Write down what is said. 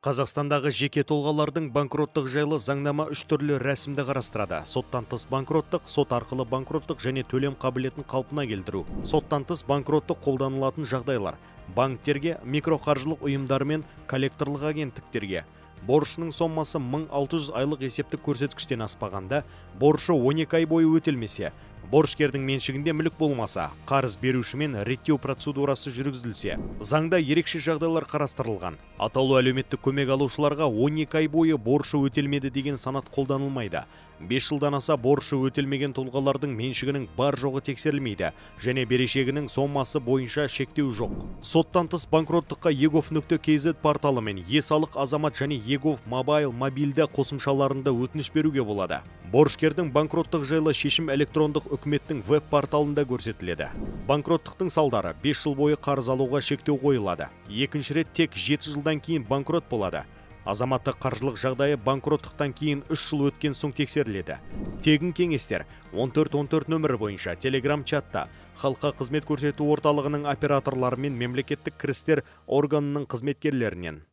Қазақстандағы жеке тұлғалардың банкроттық жайлы заңнама үш түрлі рәсімді қарастырады. Соттан тыс банкроттық, сот арқылы банкроттық және төлем қабілетін қалпына келтіру. Соттан тыс банкроттық қолданылатын жағдайлар: банктерге, микроқаржылық ұйымдар мен коллекторлық агенттіктерге. Борышының сомасы 1600 айлық есептік көрсеткіштен аспағанда, борышы 12 ай бойы өтелмесе, борышкердің меншігінде мүлік болмаса, қарыз берушімен реттеу процедурасы жүргізілсе, заңда ерекше жағдайлар қарастырылған. Атаулы әлеуметтік көмек алушыларға 12 ай бойы борышы өтелмеді деген санат қолданылмайды. 5 жылдан аса борышы өтелмеген тұлғалардың меншігінің бар жоғы тексерілмейді және берешегінің сомасы бойынша шектеу жоқ. Соттан тыс банкроттыққа egov.kz порталы мен Е-салық азамат және egov мобайл мобильді қосымшаларында өтініш беруге болады. Борышкердің банкроттық жайлы шешім электрондық үкіметтің веб-порталында көрсетіледі. Банкроттықтың салдары: 5 жыл бойы қарыз алуға шектеу қойылады. Екінші рет тек 7 жылдан кейін банкрот болады. Азаматтық қаржылық жағдайы банкроттықтан кейін 3 жыл өткен соң тексеріледі. Тегін кеңестер 1414 нөмірі бойынша телеграм-чатта халыққа қызмет көрсету орталығының операторлары мен мемлекеттік кірістер органының қызметкерлерінен.